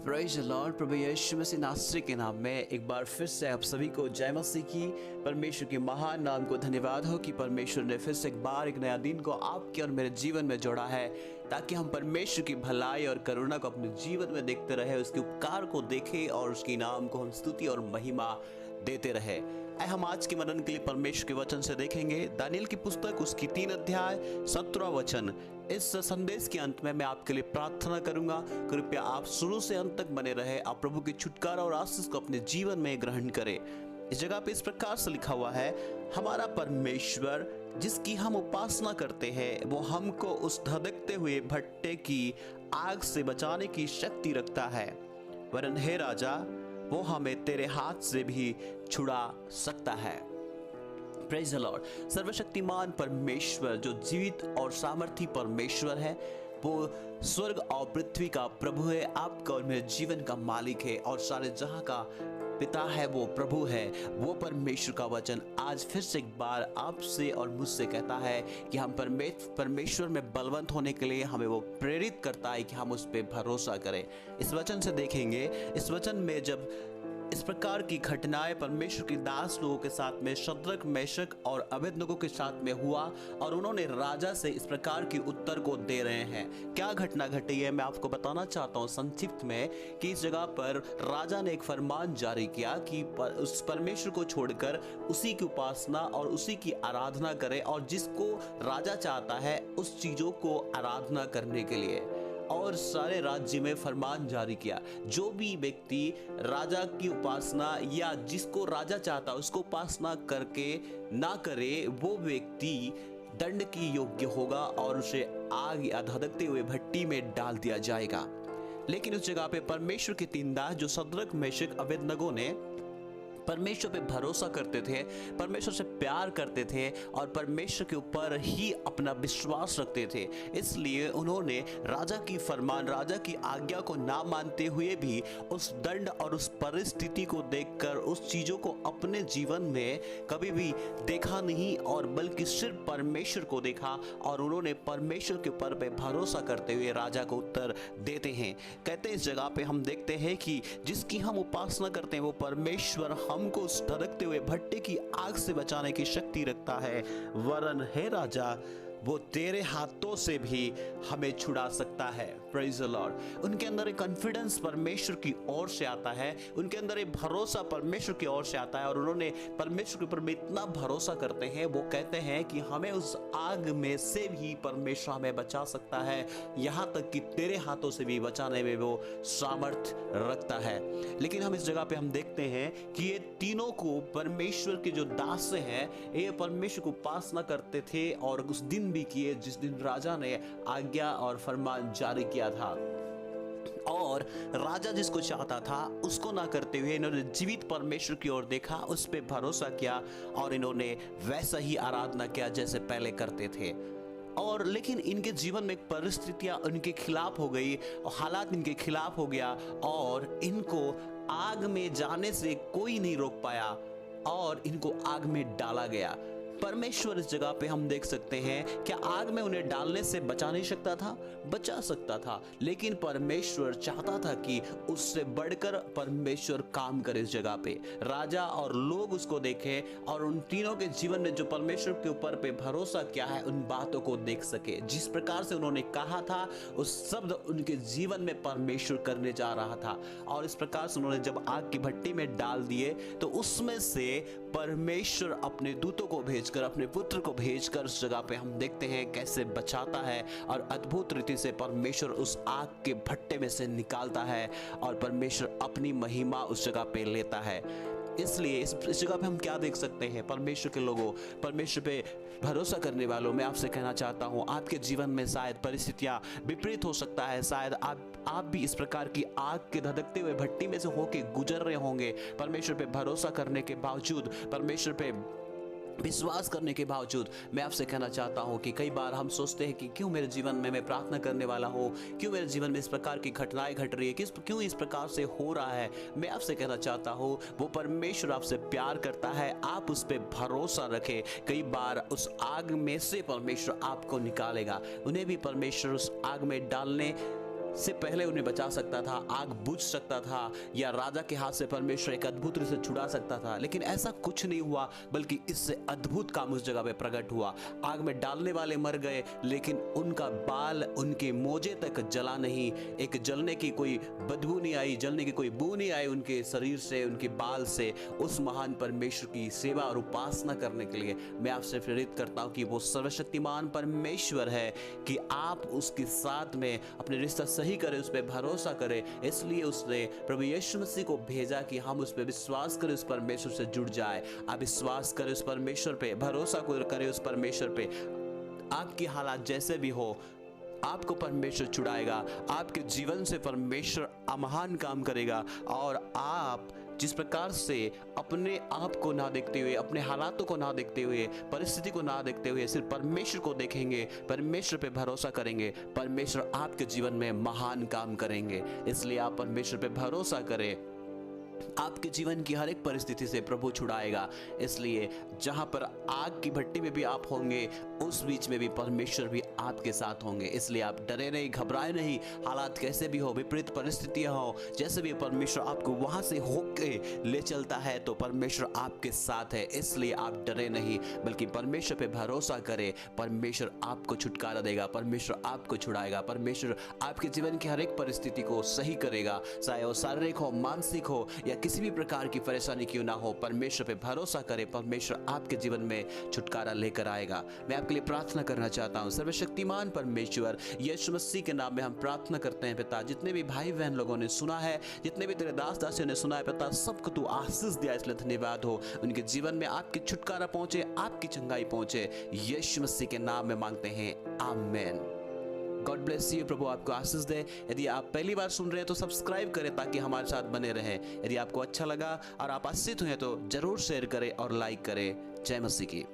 Praise the Lord. प्रभु यीशु मसीह नासरी के नाम में एक बार फिर से आप सभी को जय मसीह की। परमेश्वर के महान नाम को धन्यवाद हो कि परमेश्वर ने फिर से एक बार एक नया दिन को आपके और मेरे जीवन में जोड़ा है, ताकि हम परमेश्वर की भलाई और करुणा को अपने जीवन में देखते रहे, उसके उपकार को देखें और उसके नाम को हम स्तुति और महिमा देते रहे। हम आज के मनन के लिए परमेश्वर के वचन से देखेंगे दानियेल की पुस्तक उसकी 3 अध्याय 17 वचन। इस संदेश के अंत में मैं आपके लिए प्रार्थना करूंगा, कृपया आप शुरू से अंत तक बने रहे, आप प्रभु की छुटकारा और आशीष को अपने जीवन में ग्रहण करें। इस जगह पे इस प्रकार से लिखा हुआ है, हमारा परमेश्वर जिसकी हम उपासना करते हैं वो हमको उस धधकते हुए भट्टे की आग से बचाने की शक्ति रखता है, वरन हे राजा वो हमें तेरे हाथ से भी छुड़ा सकता है। Praise the Lord. सर्वशक्तिमान परमेश्वर जो जीवित और सामर्थी परमेश्वर है, वो स्वर्ग और पृथ्वी का प्रभु है, आपका और मेरे जीवन का मालिक है और सारे जहां का पिता है, वो प्रभु है। वो परमेश्वर का वचन आज फिर से एक बार आपसे और मुझसे कहता है कि हम परमेश्वर में बलवंत होने के लिए हमें वो प्रेरित करता है कि हम उस पर भरोसा करें। इस वचन से देखेंगे, इस वचन में जब इस प्रकार की घटनाएं परमेश्वर के दास लोगों के साथ में शद्रक, मेशक और अबेदनगो के साथ में हुआ और उन्होंने राजा से इस प्रकार की उत्तर को दे रहे हैं। क्या घटना घटी है मैं आपको बताना चाहता हूं संक्षिप्त में कि इस जगह पर राजा ने एक फरमान जारी किया कि उस परमेश्वर को छोड़कर उसी की उपासना और उसी की आराधना करें, और जिसको राजा चाहता है उस चीजों को आराधना करने के लिए, और सारे राज्य में फरमान जारी किया, जो भी व्यक्ति राजा की उपासना या जिसको राजा चाहता उसको उपासना करके ना करे, वो व्यक्ति दंड की योग्य होगा और उसे आग या धधकते हुए भट्टी में डाल दिया जाएगा। लेकिन उस जगह पे परमेश्वर के 3 दास जो शद्रक, मेशक, अबेदनगो ने परमेश्वर पे भरोसा करते थे, परमेश्वर से प्यार करते थे और परमेश्वर के ऊपर ही अपना विश्वास रखते थे, इसलिए उन्होंने राजा की फरमान, राजा की आज्ञा को ना मानते हुए भी उस दंड और उस परिस्थिति को देखकर उस चीजों को अपने जीवन में कभी भी देखा नहीं, और बल्कि सिर्फ परमेश्वर को देखा और उन्होंने परमेश्वर के ऊपर पे भरोसा करते हुए राजा को उत्तर देते हैं। कहते हैं इस जगह पे हम देखते हैं कि जिसकी हम उपासना करते हैं वो परमेश्वर हमको उस धधकते हुए भट्टे की आग से बचाने की शक्ति रखता है, वरन हे राजा वो तेरे हाथों से भी हमें छुड़ा सकता है। Praise the Lord. उनके अंदर एक कॉन्फिडेंस परमेश्वर की ओर से आता है, उनके अंदर एक भरोसा परमेश्वर की ओर से आता है, और उन्होंने परमेश्वर के ऊपर में इतना भरोसा करते हैं, वो कहते हैं कि हमें उस आग में से भी परमेश्वर हमें बचा सकता है, यहाँ तक कि तेरे हाथों से भी बचाने में वो सामर्थ रखता है। लेकिन हम इस जगह पे हम देखते हैं कि ये तीनों को परमेश्वर के जो दास हैं, ये परमेश्वर को उपासना करते थे और उस दिन भी किए जिस दिन राजा ने आज्ञा और फरमान जारी किया था, और राजा जिसको चाहता था उसको ना करते हुए इन्होंने जीवित परमेश्वर की ओर देखा, उस पे भरोसा किया और इन्होंने वैसा ही आराधना किया जैसे पहले करते थे। और लेकिन इनके जीवन में परिस्थितियां इनके खिलाफ हो गई और हालात इनके खिलाफ हो गया, और इनको आग में जाने से कोई नहीं रोक पाया और इनको आग में डाला गया। परमेश्वर इस जगह पे हम देख सकते हैं, क्या आग में उन्हें डालने से बचा नहीं सकता था? बचा सकता था, लेकिन परमेश्वर चाहता था कि उससे बढ़कर परमेश्वर काम करे इस जगह पे, राजा और लोग उसको देखें और उन तीनों के जीवन में जो परमेश्वर के ऊपर पे भरोसा किया है उन बातों को देख सके। जिस प्रकार से उन्होंने कहा था उस शब्द उनके जीवन में परमेश्वर करने जा रहा था, और इस प्रकार से उन्होंने जब आग की भट्टी में डाल दिए तो उसमें से परमेश्वर अपने दूतों को भेजकर, अपने पुत्र को भेजकर उस जगह पे हम देखते हैं कैसे बचाता है, और अद्भुत रीति से परमेश्वर उस आग के भट्टे में से निकालता है और परमेश्वर अपनी महिमा उस जगह पे लेता है। इसलिए इस जगह पे हम क्या देख सकते हैं? परमेश्वर के लोगों, परमेश्वर पे भरोसा करने वालों, मैं आपसे कहना चाहता हूं, आपके जीवन में शायद परिस्थितियां विपरीत हो सकता है, शायद आप भी इस प्रकार की आग के धधकते हुए भट्टी में से होके गुजर रहे होंगे। परमेश्वर पे भरोसा करने के बावजूद, परमेश्वर पे विश्वास करने के बावजूद मैं आपसे कहना चाहता हूं कि कई बार हम सोचते हैं कि क्यों मेरे जीवन में, मैं प्रार्थना करने वाला हूं, क्यों मेरे जीवन में इस प्रकार की घटनाएं घट रही है, क्यों इस प्रकार से हो रहा है। मैं आपसे कहना चाहता हूं वो परमेश्वर आपसे प्यार करता है, आप उस पर भरोसा रखें। कई बार उस आग में से परमेश्वर आपको निकालेगा। उन्हें भी परमेश्वर उस आग में डालने से पहले उन्हें बचा सकता था, आग बुझ सकता था, या राजा के हाथ से परमेश्वर एक अद्भुत रूप से छुड़ा सकता था, लेकिन ऐसा कुछ नहीं हुआ, बल्कि इससे अद्भुत काम उस जगह पे प्रकट हुआ। आग में डालने वाले मर गए, लेकिन उनका बाल, उनके मोजे तक जला नहीं, एक जलने की कोई बदबू नहीं आई, जलने की कोई बू नहीं आई उनके शरीर से, उनके बाल से। उस महान परमेश्वर की सेवा और उपासना करने के लिए मैं आपसे प्रेरित करता हूं कि वो सर्वशक्तिमान परमेश्वर है, कि आप उसके साथ में अपने रिश्ता सही करें, उस पर भरोसा करें। इसलिए उसने प्रभु यीशु मसीह को भेजा कि हम उस पर विश्वास करें, उस परमेश्वर से जुड़ जाए। आप विश्वास करें उस परमेश्वर पे, भरोसा करें उस परमेश्वर पे। आपकी हालात जैसे भी हो, आपको परमेश्वर छुड़ाएगा, आपके जीवन से परमेश्वर महान काम करेगा। और आप जिस प्रकार से अपने आप को ना देखते हुए, अपने हालातों को ना देखते हुए, परिस्थिति को ना देखते हुए सिर्फ परमेश्वर को देखेंगे, परमेश्वर पे भरोसा करेंगे, परमेश्वर आपके जीवन में महान काम करेंगे। इसलिए आप परमेश्वर पे भरोसा करें, आपके जीवन की हर एक परिस्थिति से प्रभु छुड़ाएगा। इसलिए जहां पर आग की भट्टी में भी आप होंगे, उस बीच में भी परमेश्वर भी आपके साथ होंगे। इसलिए आप डरे नहीं, घबराए नहीं। हालात कैसे भी हो, विपरीत परिस्थितियां हो, जैसे भी परमेश्वर आपको वहां से होके ले चलता है, तो परमेश्वर आपके साथ है। इसलिए आप डरे नहीं, बल्कि परमेश्वर पे भरोसा करें। परमेश्वर आपको छुटकारा देगा, परमेश्वर आपको छुड़ाएगा, परमेश्वर आपके जीवन की हर एक परिस्थिति को सही करेगा, चाहे वो शारीरिक हो, मानसिक हो, या किसी भी प्रकार की परेशानी क्यों ना हो। परमेश्वर पे भरोसा करें, परमेश्वर आपके जीवन में छुटकारा लेकर आएगा। मैं आपके लिए प्रार्थना करना चाहता हूँ। सर्वशक्तिमान परमेश्वर, यीशु मसीह के नाम में हम प्रार्थना करते हैं पिता। जितने भी भाई बहन लोगों ने सुना है, जितने भी तेरे दास दासियों ने सुना है पिता, सबको तू आशीष दिया, इसलिए धन्यवाद हो। उनके जीवन में आपकी छुटकारा पहुंचे, आपकी चंगाई पहुंचे, यीशु मसीह के नाम में मांगते हैं, आमीन। गॉड ब्लेस यू, प्रभु आपको आशीष दे। यदि आप पहली बार सुन रहे हैं तो सब्सक्राइब करें, ताकि हमारे साथ बने रहें। यदि आपको अच्छा लगा और आप आशीषित हुए तो जरूर शेयर करें और लाइक करें। जय मसीह की।